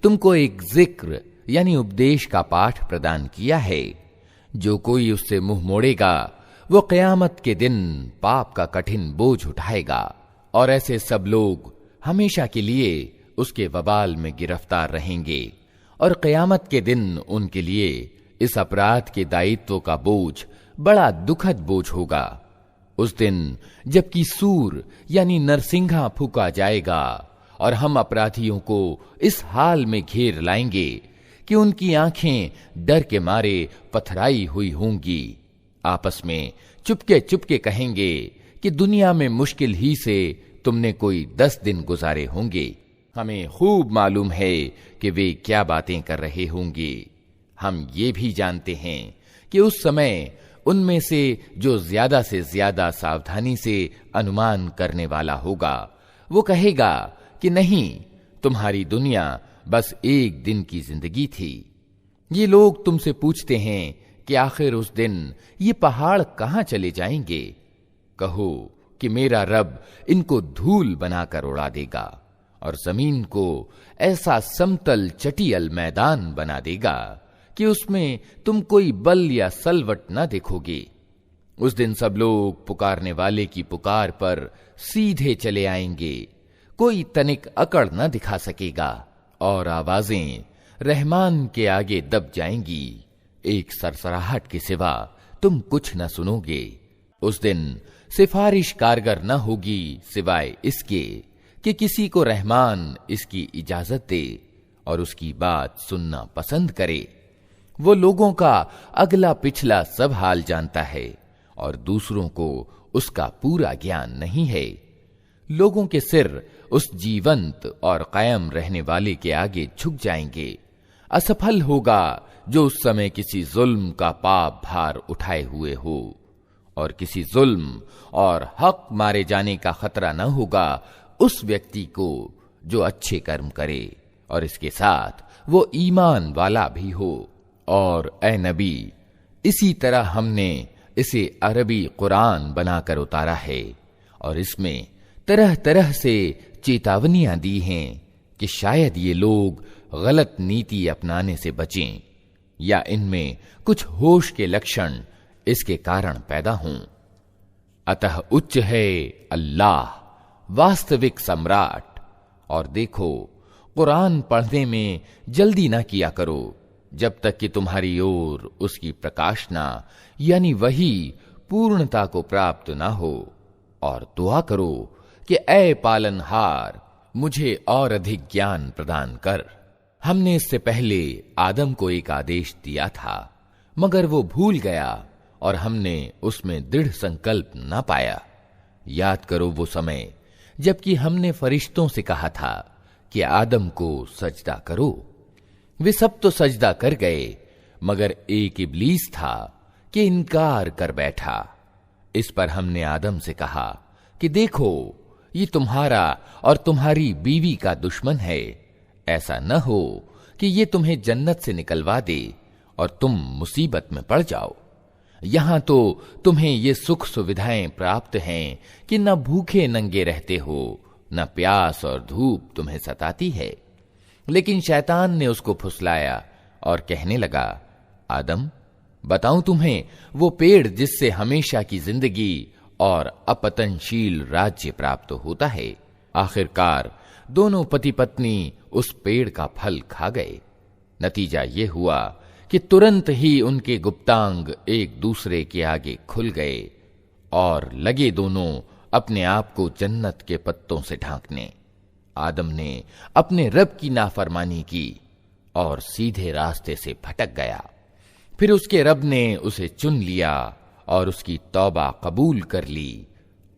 तुमको एक जिक्र यानी उपदेश का पाठ प्रदान किया है। जो कोई उससे मुंह मोड़ेगा वो क़यामत के दिन पाप का कठिन बोझ उठाएगा, और ऐसे सब लोग हमेशा के लिए उसके वबाल में गिरफ्तार रहेंगे, और क़यामत के दिन उनके लिए इस अपराध के दायित्व का बोझ बड़ा दुखद बोझ होगा। उस दिन जबकि सूर यानी नरसिंघा फूका जाएगा और हम अपराधियों को इस हाल में घेर लाएंगे कि उनकी आंखें डर के मारे पथराई हुई होंगी। आपस में चुपके चुपके कहेंगे कि दुनिया में मुश्किल ही से तुमने कोई 10 दिन गुजारे होंगे। हमें खूब मालूम है कि वे क्या बातें कर रहे होंगे। हम ये भी जानते हैं कि उस समय उनमें से जो ज्यादा से ज्यादा सावधानी से अनुमान करने वाला होगा वो कहेगा कि नहीं, तुम्हारी दुनिया बस एक दिन की जिंदगी थी। ये लोग तुमसे पूछते हैं कि आखिर उस दिन ये पहाड़ कहां चले जाएंगे। कहो कि मेरा रब इनको धूल बनाकर उड़ा देगा और जमीन को ऐसा समतल चटियल मैदान बना देगा कि उसमें तुम कोई बल या सलवट न देखोगे। उस दिन सब लोग पुकारने वाले की पुकार पर सीधे चले आएंगे, कोई तनिक अकड़ न दिखा सकेगा और आवाजें रहमान के आगे दब जाएंगी। एक सरसराहट के सिवा तुम कुछ न सुनोगे। उस दिन सिफारिश कारगर न होगी सिवाय इसके कि किसी को रहमान इसकी इजाजत दे और उसकी बात सुनना पसंद करे। वो लोगों का अगला पिछला सब हाल जानता है और दूसरों को उसका पूरा ज्ञान नहीं है। लोगों के सिर उस जीवंत और कायम रहने वाले के आगे झुक जाएंगे। असफल होगा जो उस समय किसी जुल्म का पाप भार उठाए हुए हो, और किसी जुल्म और हक मारे जाने का खतरा न होगा उस व्यक्ति को जो अच्छे कर्म करे और इसके साथ वो ईमान वाला भी हो। और ए नबी, इसी तरह हमने इसे अरबी कुरान बनाकर उतारा है और इसमें तरह तरह से चेतावनियां दी हैं कि शायद ये लोग गलत नीति अपनाने से बचें या इनमें कुछ होश के लक्षण इसके कारण पैदा हों। अतः उच्च है अल्लाह वास्तविक सम्राट। और देखो, कुरान पढ़ने में जल्दी ना किया करो जब तक कि तुम्हारी ओर उसकी प्रकाशना यानी वही पूर्णता को प्राप्त ना हो, और दुआ करो कि ऐ पालनहार, मुझे और अधिक ज्ञान प्रदान कर। हमने इससे पहले आदम को एक आदेश दिया था, मगर वो भूल गया और हमने उसमें दृढ़ संकल्प न पाया। याद करो वो समय जबकि हमने फरिश्तों से कहा था कि आदम को सजदा करो। वे सब तो सजदा कर गए, मगर एक इब्लीस था कि इनकार कर बैठा। इस पर हमने आदम से कहा कि देखो, ये तुम्हारा और तुम्हारी बीवी का दुश्मन है। ऐसा न हो कि ये तुम्हें जन्नत से निकलवा दे और तुम मुसीबत में पड़ जाओ। यहां तो तुम्हें ये सुख सुविधाएं प्राप्त हैं कि न भूखे नंगे रहते हो, न प्यास और धूप तुम्हें सताती है। लेकिन शैतान ने उसको फुसलाया और कहने लगा, आदम, बताऊं तुम्हें वो पेड़ जिससे हमेशा की जिंदगी और अपतनशील राज्य प्राप्त होता है। आखिरकार दोनों पति पत्नी उस पेड़ का फल खा गए। नतीजा ये हुआ कि तुरंत ही उनके गुप्तांग एक दूसरे के आगे खुल गए और लगे दोनों अपने आप को जन्नत के पत्तों से ढांकने। आदम ने अपने रब की नाफरमानी की और सीधे रास्ते से भटक गया। फिर उसके रब ने उसे चुन लिया और उसकी तौबा कबूल कर ली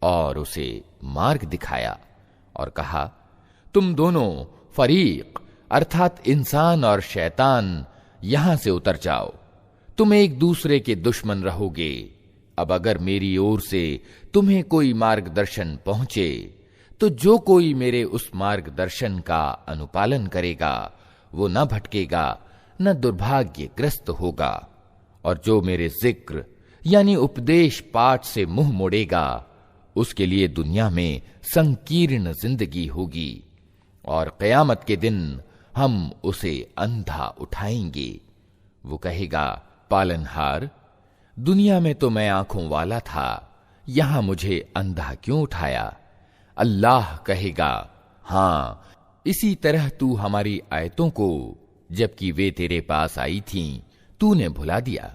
और उसे मार्ग दिखाया और कहा, तुम दोनों फरीक अर्थात इंसान और शैतान यहां से उतर जाओ। तुम एक दूसरे के दुश्मन रहोगे। अब अगर मेरी ओर से तुम्हें कोई मार्गदर्शन पहुंचे तो जो कोई मेरे उस मार्गदर्शन का अनुपालन करेगा वो न भटकेगा न दुर्भाग्यग्रस्त होगा, और जो मेरे जिक्र यानी उपदेश पाठ से मुंह मोड़ेगा उसके लिए दुनिया में संकीर्ण जिंदगी होगी और कयामत के दिन हम उसे अंधा उठाएंगे। वो कहेगा, पालनहार, दुनिया में तो मैं आंखों वाला था, यहां मुझे अंधा क्यों उठाया? अल्लाह कहेगा, हां, इसी तरह तू हमारी आयतों को जबकि वे तेरे पास आई थीं तूने भुला दिया।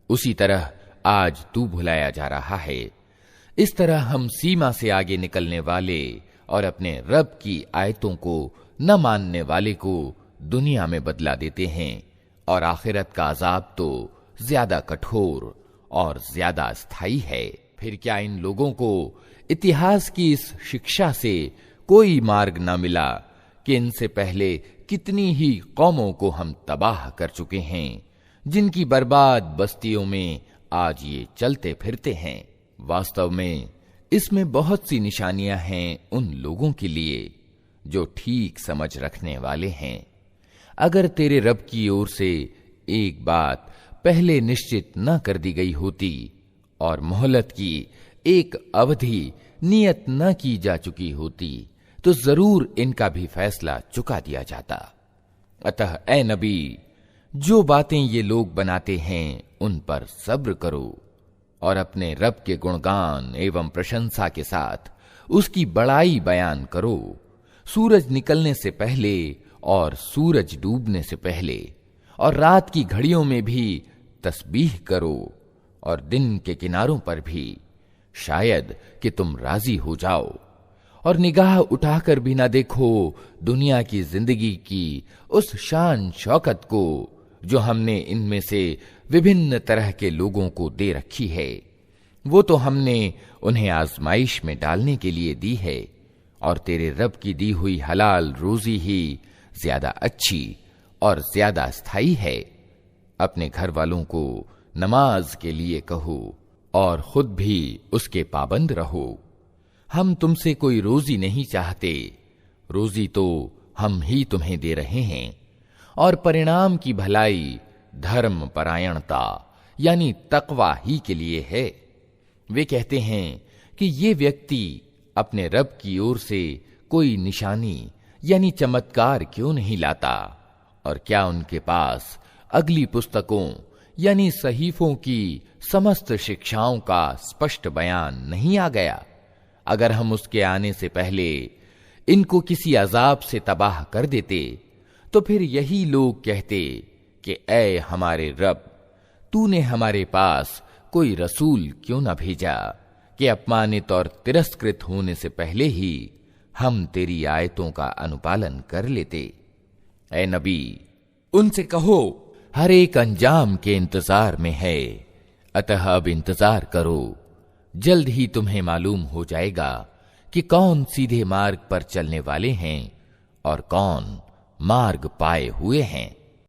उसी तरह आज तू भुलाया जा रहा है। इस तरह हम सीमा से आगे निकलने वाले और अपने रब की आयतों को न मानने वाले को दुनिया में बदला देते हैं, और आखिरत का अजाब तो ज्यादा कठोर और ज्यादा स्थायी है। फिर क्या इन लोगों को इतिहास की इस शिक्षा से कोई मार्ग न मिला कि इनसे पहले कितनी ही कौमों को हम तबाह कर चुके हैं, जिनकी बर्बाद बस्तियों में आज ये चलते फिरते हैं। वास्तव में इसमें बहुत सी निशानियां हैं उन लोगों के लिए जो ठीक समझ रखने वाले हैं। अगर तेरे रब की ओर से एक बात पहले निश्चित न कर दी गई होती और मोहलत की एक अवधि नियत न की जा चुकी होती तो जरूर इनका भी फैसला चुका दिया जाता। अतः ए नबी, जो बातें ये लोग बनाते हैं उन पर सब्र करो और अपने रब के गुणगान एवं प्रशंसा के साथ उसकी बड़ाई बयान करो। सूरज निकलने से पहले और सूरज डूबने से पहले और रात की घड़ियों में भी तस्बीह करो और दिन के किनारों पर भी, शायद कि तुम राजी हो जाओ। और निगाह उठाकर भी ना देखो दुनिया की जिंदगी की उस शान शौकत को जो हमने इनमें से विभिन्न तरह के लोगों को दे रखी है। वो तो हमने उन्हें आजमाइश में डालने के लिए दी है और तेरे रब की दी हुई हलाल रोजी ही ज्यादा अच्छी और ज्यादा स्थायी है। अपने घर वालों को नमाज के लिए कहो और खुद भी उसके पाबंद रहो। हम तुमसे कोई रोजी नहीं चाहते, रोजी तो हम ही तुम्हें दे रहे हैं और परिणाम की भलाई धर्म परायणता यानी तकवा ही के लिए है। वे कहते हैं कि ये व्यक्ति अपने रब की ओर से कोई निशानी यानी चमत्कार क्यों नहीं लाता, और क्या उनके पास अगली पुस्तकों यानी सहीफों की समस्त शिक्षाओं का स्पष्ट बयान नहीं आ गया। अगर हम उसके आने से पहले इनको किसी अजाब से तबाह कर देते तो फिर यही लोग कहते कि ऐ हमारे रब, तूने हमारे पास कोई रसूल क्यों न भेजा कि अपमानित और तिरस्कृत होने से पहले ही हम तेरी आयतों का अनुपालन कर लेते। ऐ नबी, उनसे कहो हर एक अंजाम के इंतजार में है, अतः अब इंतजार करो, जल्द ही तुम्हें मालूम हो जाएगा कि कौन सीधे मार्ग पर चलने वाले हैं और कौन मार्ग पाए हुए हैं।